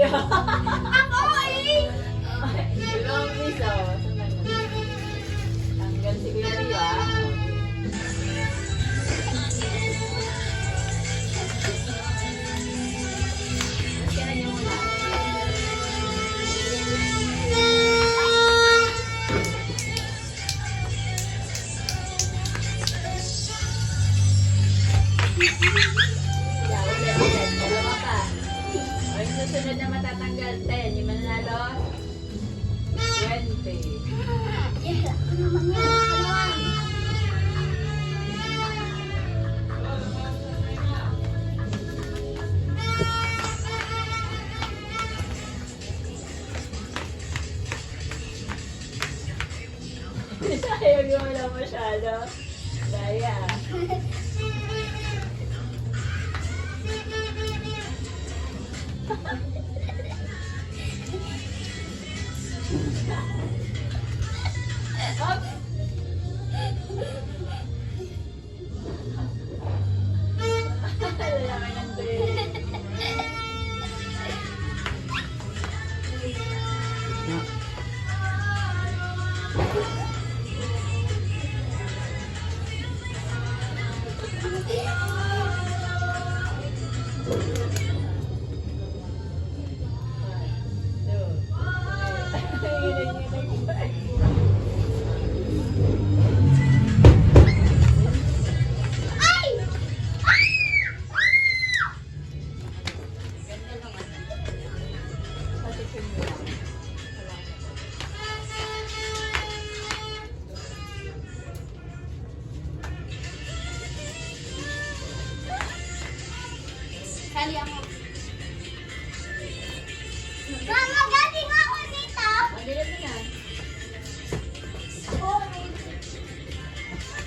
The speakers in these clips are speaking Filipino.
Ako eh! Dalawang piso. Tanggal si Kuya Rio, ah. Masyaran niyo muna. Yeah, ulit. Dalawa pa. O, yung susunod na matatanggal, 10. Yung mananalo, 20. Yes, ako naman yan. Ayaw nyo wala masyado. Daya. Oops! Lalaki ng drink. Ay! Kali ako. Mama, galing ako dito. Mabilis mo na.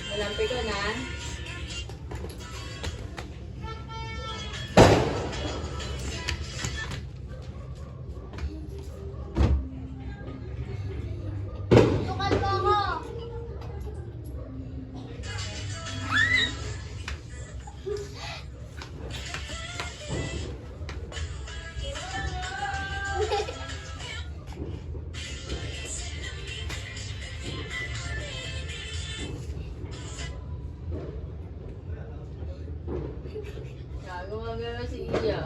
Walang piko na. Tukal ko ako. Gumagano si Iya.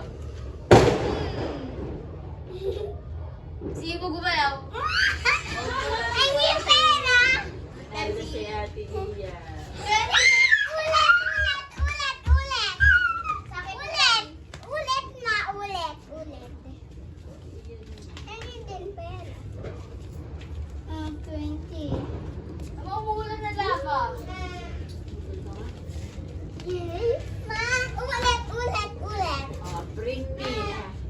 Sige po gumalaw. Ay, may pera! Ito si Ate Iya. Ulit! Ulit na, ulit. Ano din pera? 20. Mamuhulan na lang ako. Ma, ulit. Oh, bring me.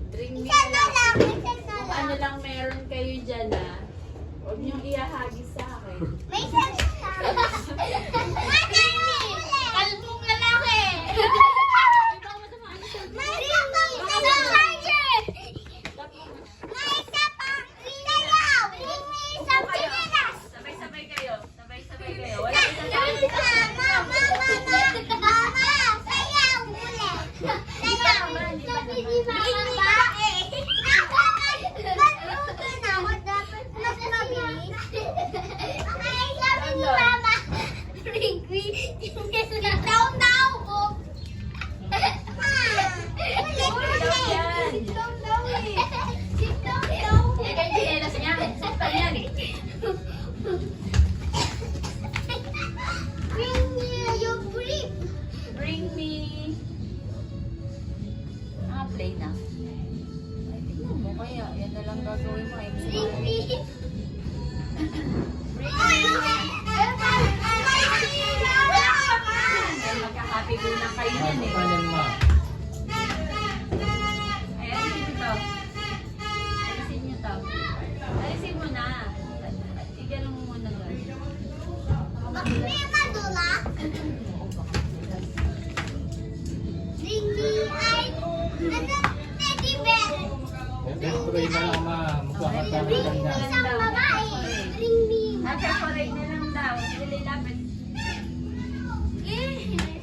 Bring me Isa na na lang. lang, isa na Kung ano lang. lang meron kayo dyan, ah. Huwag niyong ihahagis sa akin. May isa na lang. Kalbong lalaki. May isa pang charger. May isa pang ilaw. May isa pang pilinas. Sabay-sabay kayo. Sabay-sabay kayo. Wala isang sabi. Mama, sayaw ulit. Sayaw. Sabi ni Mama, magluto na ako. Dapat mas mabilis. Okay, sabi ni Mama, down daw ko. Sit down daw. Eh, kayo chinelas niya. Saktan yan. Bring me your brief. Bring me. Play na. Ay, tignan mo kaya. Yan na lang gagawin mo. Ay, Bring me. Bring Ay, me. Ay, magka-happy ko na kayo yan eh. Ayan, dito. Alisin nyo to. Alisin mo na. Igyan mo muna doon. May madula. Bring me ay Let's pray na lang, ma'am. Magkakaroon ka ng ganda. Isang babae. Ring me. Happy parade na lang daw. Dili lapit.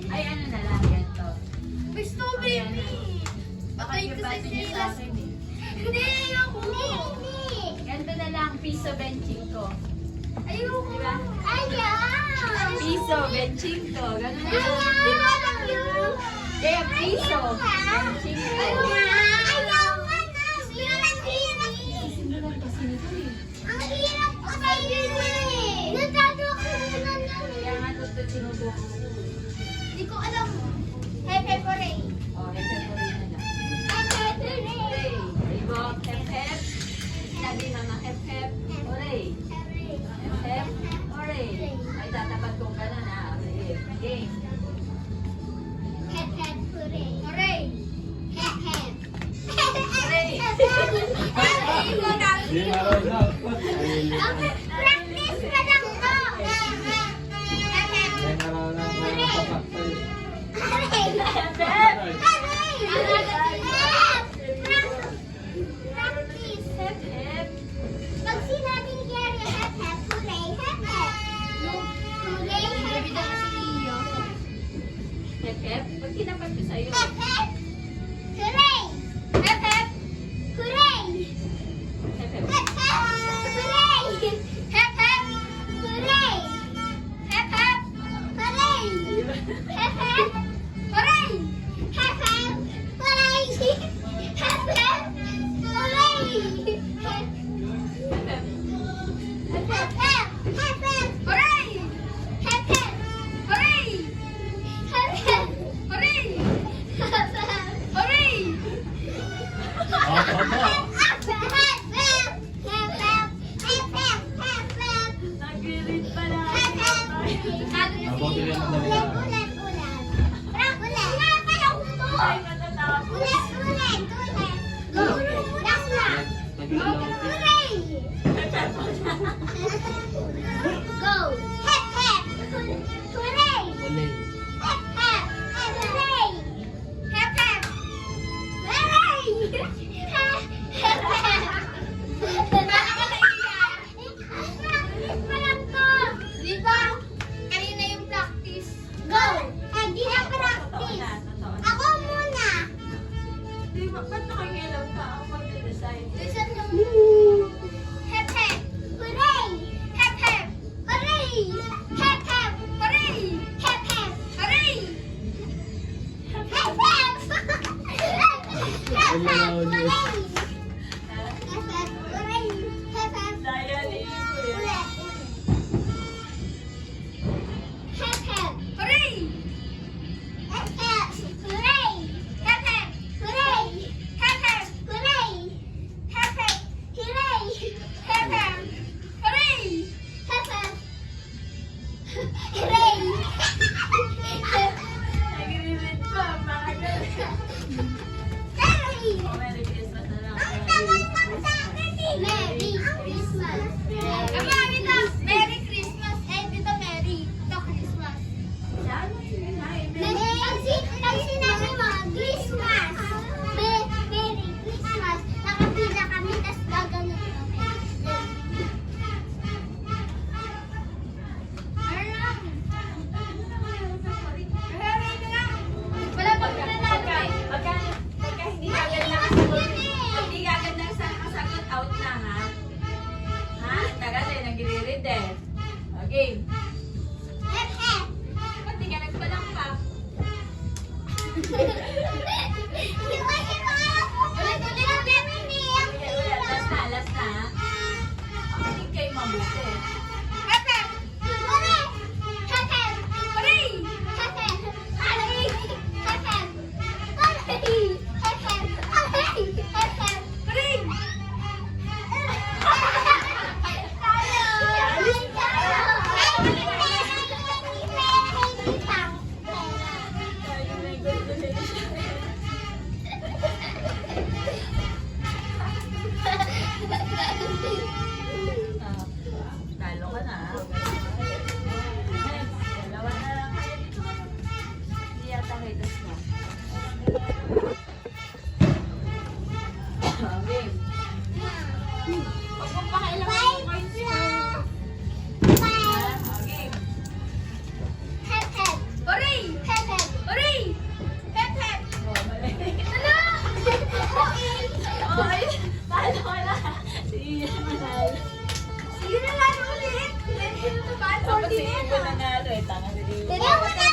Ay, ano na lang, ganito. Gusto, Ayan na. Patay ko sa Pakibati niyo sa silas. akin eh. Hindi, ayoko. Hindi. Ganito na lang, piso benching ko. Ayoko. Diba? Ayaw. Piso benching ko. Ganun na lang. Di ba lang yun? Kaya piso benching ko. Ayaw na. Yun ang hirap. Sinulan kasi nito eh. Ang hirap kasi yun eh. Natado ako na lang. Kaya nga ito sinubukan ko. Hindi ko alam. Hepe pore. Oh, hepe po rin na lang. Hepe pore. Hooray! Ibok, hep hep. Sabi mama, hep hep. Hooray! Hep hep. Hooray! Ay, tatapat kong gano'n ah. Game. Hep hep pore. Pore. Hep hep. Hooray! Hindi marunong. Practice na lang to. Hep hep. Hindi marunong papaktay. Hooray. Hep hep. Practice. Hep hep. Pag sinabi ni Gary, hep hep, hooray, hep hep. Hooray, hep hep. Hep hep. Pag tinapat ko sa'yo. Hep hep. Hooray. Hep hep. Hooray. Hep hep. Hep hep. Hooray. Hep hep. Hooray. Hep hep. Hooray. Hep hep. Hooray. Hep hep. Hooray. Hep hep. Hooray. Hep hep. Hep hep. Hep hep. Hooray. Hep hep. Hooray. Hep hep. Hooray. Hep hep. Hooray. Nagilit pa na. Mabuti rin ang dali lang. Ay, matatapos. Hep hep. Go! Hep hep! Hooray! Uli. Hep hep! Hooray! Hep hep! Hooray! Hep hep! Paano ka naiiyak? Practice pa lang to! Di ba? Kanina yung practice. Go! Hindi na Totoo practice. na, totoo na. Ako muna! Di ba, ba't nakikilaw ka? Ako mag-decide. Listen to me. Hep hep! Hooray! Hep hep! Hooray! Hep hep! Hooray! Hep hep! Hooray! Hep hep! Hep hep! Hooray! Ah, Hep hep! Hooray! Hep hep! Daya ni Kuya. Hep hep! Hooray! Hep hep! Hooray! Hep hep! Hooray! Hep hep! Hooray! Hep hep! Hooray! Hep hep! Hooray! Hep hep! Hooray! Nagre-read pa, mga ganun. Hooray! Oh, Merry Christmas na lang si Ibo nanalo eh. Tanga si Ibo. Ewan na